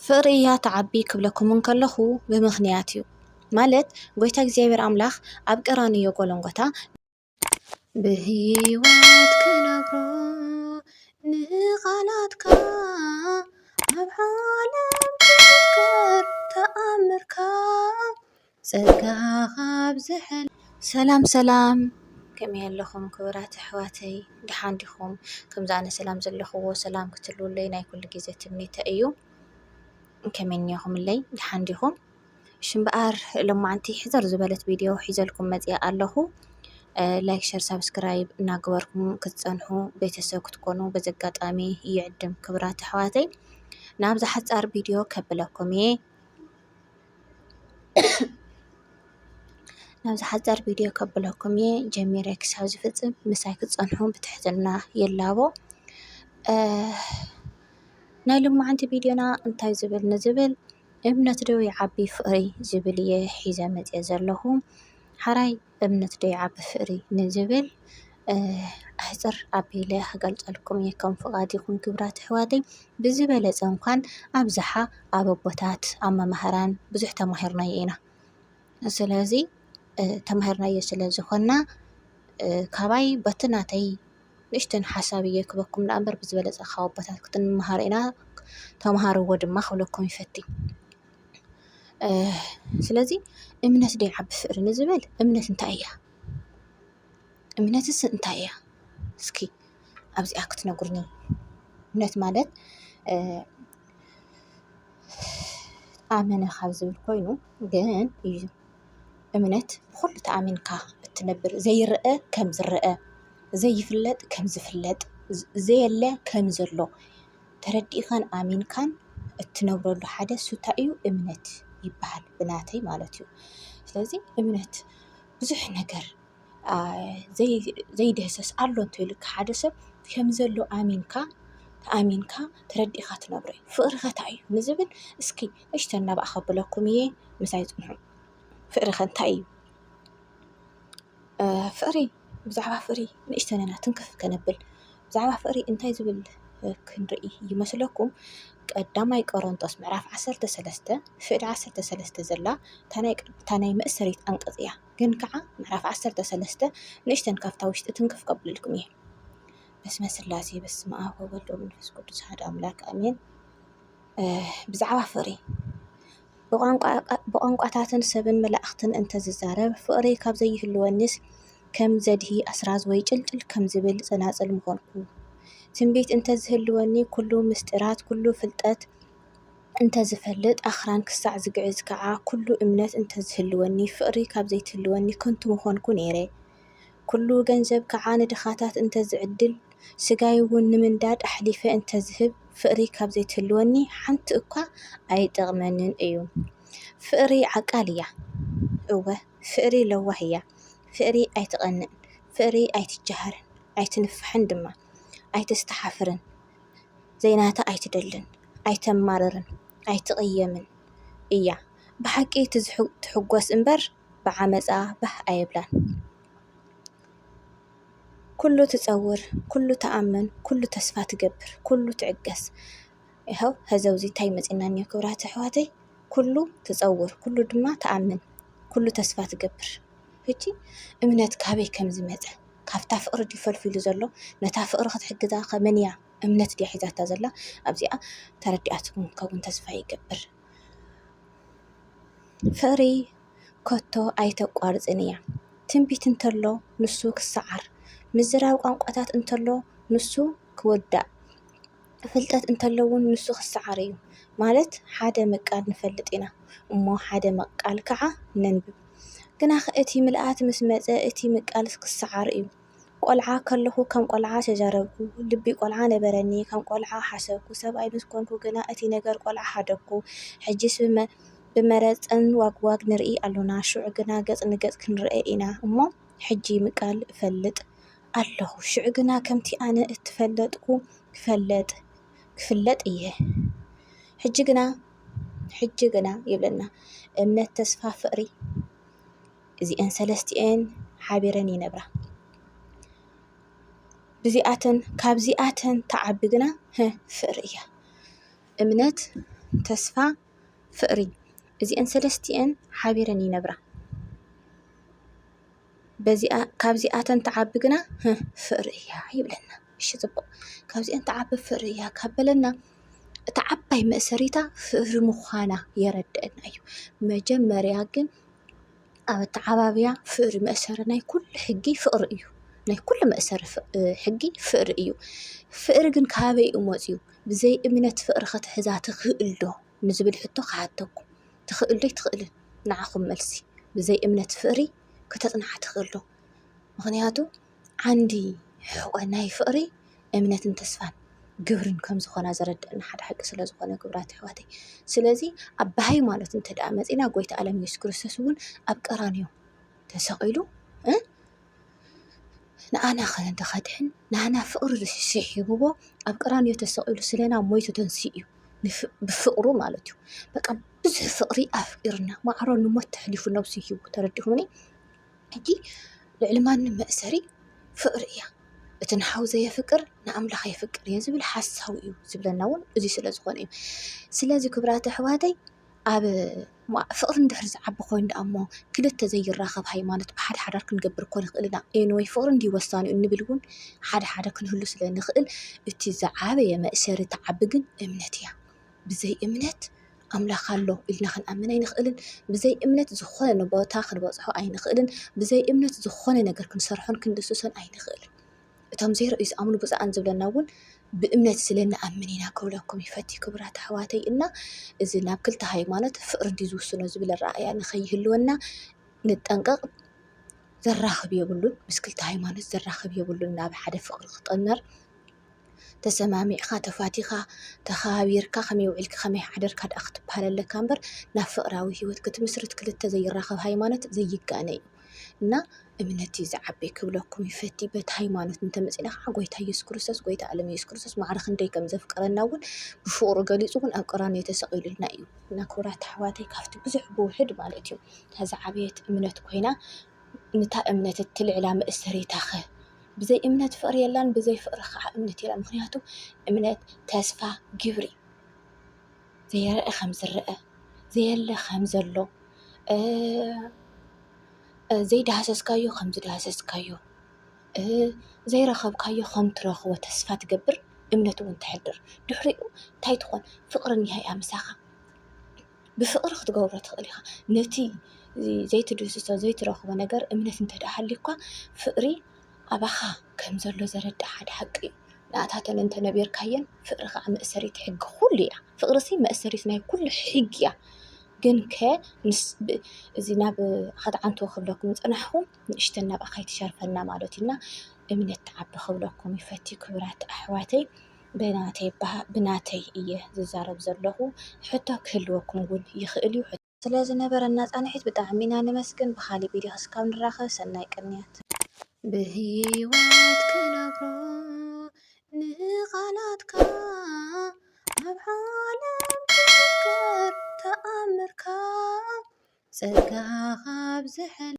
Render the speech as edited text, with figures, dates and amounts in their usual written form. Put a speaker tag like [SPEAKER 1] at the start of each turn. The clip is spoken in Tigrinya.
[SPEAKER 1] ፍቅሪ እያ ተዓቢ ክብለኩምን ከለኹ ብምኽንያት እዩ ማለት ጎይታ እግዚኣብሔር ኣምላኽ ኣብ ቀራንዮ ጎለንጎታ ብህይወት ክነግሮ ንቓላትካ ኣብ ዓለም ክዝከር ተኣምርካ ጸጋኻ ብዝሕል ሰላም ሰላም ከመይ ኣለኹም ክቡራት ኣሕዋተይ ድሓን ዲኹም ከምዚ ኣነ ሰላም ዘለኽዎ ሰላም ክትህልውለይ ናይ ኩሉ ግዜ ትምኒተ እዩ ከመይ እኒኹምለይ ድሓን ዲኹም ሽምበኣር ሎማዓንቲ ሕዘር ዝበለት ቪድዮ ሒዘልኩም መፅኣ ኣለኹ ላይክ ሸር ሳብስክራይብ እናገበርኩም ክትፀንሑ ቤተሰብ ክትኮኑ በዚ ኣጋጣሚ ይዕድም ክቡራት ኣሕዋተይ ናብዛ ሓፃር ቪድዮ ከብለኩም እየ ናብዛ ሓፃር ቪድዮ ከብለኩም እየ ጀሚረ ክሳብ ዝፍፅም ምሳይ ክትፀንሑ ብትሕትና የላቦ ናይ ሎማዓንቲ ቪድዮና እንታይ ዝብል ንዝብል እምነት ዶ ይዓቢ ፍቅሪ ዝብል እየ ሒዘ መፅአ ዘለኹ ሓራይ እምነት ዶ ይዓቢ ፍቅሪ ንዝብል ኣሕፅር ኣቢለ ክገልፀልኩም እየ ከም ፍቓድ ይኹን ክቡራት ኣሕዋተይ ብዝበለፀ እንኳን ኣብዝሓ ኣብ ኣቦታት ኣብ መምሃራን ብዙሕ ተማሂርናዮ ኢና ስለዚ ተማሂርናዮ ስለ ዝኾና ካባይ በቲ ናተይ ንእሽተን ሓሳብ እየ ክበኩም ንኣምበር ብዝበለፀ ካብ ኣቦታት ክትንመሃር ኢና ተምሃርዎ ድማ ክብለኩም ይፈቲ ስለዚ እምነት ዶ ይዓቢ ፍቅሪ ንዝብል እምነት እንታይ እያ እምነትስ እንታይ እያ እስኪ ኣብዚኣ ክትነግሩኒ እምነት ማለት ኣመነ ካብ ዝብል ኮይኑ ግን እዩ እምነት ብኩሉ ተኣሚንካ እትነብር ዘይርአ ከም ዝርአ ዘይፍለጥ ከም ዝፍለጥ ዘየለ ከም ዘሎ ተረዲእኻን ኣሚንካን እትነብረሉ ሓደ ሱታ እዩ እምነት ይበሃል ብናተይ ማለት እዩ ስለዚ እምነት ብዙሕ ነገር ዘይድህሰስ ኣሎ እንተይልካ ሓደ ሰብ ከም ዘሎ ኣሚንካ ተረዲእኻ ትነብሮ እዩ ፍቅሪ ኸ እንታይ እዩ ንዝብል እስኪ ንእሽተይ እናበኣ ከብለኩም እየ ምሳይ ፅንሑ ፍቅሪ ኸ እንታይ እዩ ፍቅሪ ብዛዕባ ፍቅሪ ንእሽተይ ኢና ትንክፍ ከነብል ብዛዕባ ፍቅሪ እንታይ ዝብል ክንርኢ ይመስለኩም ቀዳማይ ቆሮንቶስ ምዕራፍ 13 ፍቅዲ 13 ዘላ እታ ናይ መእሰሪት ኣንቀጽ እያ ግን ከዓ ምዕራፍ 13 ንእሽተን ካብታ ውሽጢ ትንክፍ ከብልልኩም እየ በስመ ስላሴ በስመ አብ ወወልድ ወመንፈስ ቅዱስ አሐዱ አምላክ ኣሜን ብዛዕባ ፍቅሪ ብቋንቋታትን ሰብን መላእኽትን እንተዝዛረብ ፍቅሪ ካብ ዘይህልወንስ ከም ዘድሂ ኣስራዝ ወይ ጭልጭል ከም ዝብል ፀናፅል ምኾንኩ ትንቢት እንተዝህልወኒ ኩሉ ምስጢራት ኩሉ ፍልጠት እንተዝፈልጥ ኣኽራን ክሳዕ ዝግዕዝ ከዓ ኩሉ እምነት እንተዝህልወኒ ፍቅሪ ካብ ዘይትህልወኒ ከንቱ ምኾንኩ ነይረ ኩሉ ገንዘብ ከዓ ንድኻታት እንተዝዕድል ስጋይ እውን ንምንዳድ ኣሕሊፈ እንተዝህብ ፍቅሪ ካብ ዘይትህልወኒ ሓንቲ እኳ ኣይጠቕመንን እዩ ፍቅሪ ዓቃል እያ እወ ፍቅሪ ለዋህ እያ ፍቅሪ ኣይትቐንዕን ፍቅሪ ኣይትጀሃርን ኣይትንፍሕን ድማ ኣይተስተሓፍርን ዘይናታ ኣይትደልን ኣይተማርርን ኣይትቕየምን እያ ብሓቂ ትሕጎስ እምበር ብዓመፃ ባህ ኣየብላን ኩሉ ትፀውር ኩሉ ተኣምን ኩሉ ተስፋ ትገብር ኩሉ ትዕገስ ይኸው ህዘውዚ እንታይ መፂናኒ ክቡራት ኣሕዋተይ ኩሉ ትፀውር ኩሉ ድማ ተኣምን ኩሉ ተስፋ ትገብር ሕጂ እምነት ካበይ ከም ዝመፀ ካብታ ፍቅሪ ድዩ ፈልፊሉ ዘሎ ነታ ፍቅሪ ክትሕግዛ ከመን እያ እምነት ድያ ሒዛታ ዘላ ኣብዚኣ ተረዲኣትኩም ከውን ተስፋ ይገብር ፍቅሪ ከቶ ኣይተቋርፅን እያ ትንቢት እንተሎ ንሱ ክሰዓር ምዝራብ ቋንቋታት እንተሎ ንሱ ክወዳእ ፍልጠት እንተለውን ንሱ ክሰዓር እዩ ማለት ሓደ መቃል ንፈልጥ ኢና እሞ ሓደ መቃል ከዓ ነንብብ ግና እቲ ምልኣት ምስ መፀ እቲ መቃል ክሰዓር እዩ ቆልዓ ከለኹ ከም ቆልዓ ተዛረብኩ ልቢ ቆልዓ ነበረኒ ከም ቆልዓ ሓሰብኩ ሰብኣይ ምስ ኮንኩ ግና እቲ ነገር ቆልዓ ሓደኩ ሕጂስ ብመረፀን ዋግዋግ ንርኢ ኣሎና ሽዑ ግና ገፅ ንገፅ ክንርአ ኢና እሞ ሕጂ ምቃል እፈልጥ ኣለኹ ሽዑ ግና ከምቲ ኣነ እትፈለጥኩ ክፍለጥ እየ ሕጂ ግና ይብለና እምነት ተስፋ ፍቅሪ እዚአን ሰለስቲአን ሓቢረን ይነብራ ካብዚኣተን ተዓቢ ግና ፍቅሪ እያ እምነት ተስፋ ፍቅሪ እዚአን ሰለስቲአን ሓቢረን ይነብራ ካብዚአተን ተዓቢ ግና ፍቅሪ እያ ይብለና እሺ ጽቡቅ ካብዚአን ተዓቢ ፍቅሪ እያ ካበለና እታ ዓባይ መእሰሪታ ፍቅሪ ምዃና የረድአና እዩ መጀመርያ ግን ኣብ ተዓባብያ ፍቅሪ መእሰሪ ናይ ኩሉ ሕጊ ፍቅሪ እዩ ናይ ኩሉ መእሰሪ ሕጊ ፍቅሪ እዩ ፍቅሪ ግን ካበይ መፅዩ ብዘይ እምነት ፍቅሪ ክትሕዛ ትኽእል ዶ ንዝብል ሕቶ ክሓተኩም ትኽእል ዶ ይትኽእልን ንዓኹም መልሲ ብዘይ እምነት ፍቅሪ ከተጽንዓ ትኽእል ዶ ምክንያቱ ዓንዲ ሕቆ ናይ ፍቅሪ እምነትን ተስፋን ግብርን ከም ዝኾና ዘረድአና ሓደ ሓቂ ስለ ዝኾነ ክብራት ኣሕዋተይ ስለዚ ኣብ ሃይማኖት እንተደኣ መፂና ጎይታ ዓለም ኢየሱስ ክርስቶስ እውን ኣብ ቀራንዮ ተሰቂሉ ንኣና ከድሕን ንኣና ፍቅሪ ስሒብዎ ኣብ ቀራንዮ ተሰቂሉ ስለና ሞይቱ ተንስኡ እዩ ብፍቅሩ ማለት እዩ በቃ ብዙሕ ፍቅሪ ኣፍቂርና ማዕሮ ንሞት ተሕሊፉ ነብሱ ሂቡ ተረዲኹምኒ ሕጂ ልዕሊ ማንም መእሰሪ ፍቅሪ እያ እቲ ንሓው ዘየፍቅር ንኣምላኽ የፍቅር እየ ዝብል ሓሳዊ እዩ ዝብለና እውን እዚ ስለ ዝኾነ እዩ ስለዚ ክብራት ኣሕዋተይ ኣብ ፍቅሪ እንድሕር ዝዓቢ ኮይኑ ደኣ እሞ ክልተ ዘይራኸብ ሃይማኖት ብሓደ ሓዳር ክንገብር ኮን ይኽእልና ኤንወይ ፍቅሪ እንዲ ወሳኒ እንብል እውን ሓደ ሓደ ክንህሉ ስለ ንኽእል እቲ ዝዓበየ መእሰሪ ተዓቢ ግን እምነት እያ ብዘይ እምነት ኣምላኽ ኣሎ ኢልና ክንኣምን ኣይንኽእልን ብዘይ እምነት ዝኾነ ቦታ ክንበፅሖ ኣይንኽእልን ብዘይ እምነት ዝኾነ ነገር ክንሰርሖን ክንድስሶን ኣይንኽእልን እቶም ዘይረኣዩ ዝኣምኑ ብፅዓን ዝብለና እውን ብእምነት ስለንኣምን ኢና ክብለኩም ይፈቲ ክብራት ኣሕዋተይ እና እዚ ናብ ክልተ ሃይማኖት ፍቅሪ እንዲ ዝውስኖ ዝብል ረኣያ ንኸይህልወና ንጠንቀቕ ዘራኽብ የብሉን ምስ ክልተ ሃይማኖት ዘራኽብ የብሉን ናብ ሓደ ፍቅሪ ክጥመር ተሰማሚዕካ ተፋቲኻ ተኸባቢርካ ከመይ ውዒልካ ከመይ ሓደርካ ደኣ ክትበሃል ኣለካ እምበር ናብ ፍቅራዊ ሂወት ክትምስርት ክልተ ዘይራኸብ ሃይማኖት ዘይጋነ እዩ እና እምነት ዝዓበይ ክብለኩም ይፈቲ በቲ ሃይማኖት እንተመፂና ከዓ ጎይታ ኢየሱስ ክርስቶስ ጎይታ ዓለም ኢየሱስ ክርስቶስ ማዕረ ክንደይ ከም ዘፍቀረና እውን ብፍቅሩ ገሊፁ እውን ኣብ ቀራንዮ ተሰቂሉልና እዩ እና ክብራት ኣሕዋተይ ካብቲ ብዙሕ ብውሕድ ማለት እዩ ዝዓበየት እምነት ኮይና ነታ እምነት እትልዕላ መእሰሪታ ኸ ብዘይ እምነት ፍቅሪ የላን ብዘይ ፍቅሪ ከዓ እምነት የላን ምክንያቱ እምነት ተስፋ ግብሪ ዘይረአ ከም ዝረአ ዘየለ ከም ዘሎ ዘይዳሃሰስካዮ ከም ዝዳሃሰስካዮ ዘይረኸብካዮ ከም ትረኽቦ ተስፋ ትገብር እምነት እውን ትሕድር ድሕሪኡ እንታይ ትኾን ፍቅሪ እኒሃ ምሳኻ ብፍቅሪ ክትገብሮ ትኽእል ኢኻ ነቲ ዘይትድህስሶ ዘይትረኽቦ ነገር እምነት እንተደሓሊካ ፍቅሪ ኣባኻ ከም ዘሎ ዘረድእ ሓደ ሓቂ እዩ ንኣታተን እንተነቢርካየን ፍቅሪ ከዓ መእሰሪት ሕጊ ኩሉ እያ ፍቅሪ ሲ መእሰሪት ናይ ኩሉ ሕጊ እያ ግን እዚ ናብ ከትዓንትዎ ክብለኩም ፅናሕኩም ንእሽተን ናብ ከይትሸርፈና ማለት ኢና እምነት ተዓቢ ክብለኩም ይፈቲ ክብራት ኣሕዋተይ ብናተይ እየ ዝዛረብ ዘለኹ ሕቶ ክህልወኩም እውን ይኽእል እዩ ስለዝነበረና ፃንሒት ብጣዕሚ ኢና ንመስግን ብካሊእ ቪድዮ ክስካብ ንራኸብ ሰናይ ቅንያት ብሂወት ክነብሮ ንቓላትካ ኣብ ዓለም ክዝከር ተኣምርካ ጸጋኻ ብዝሕል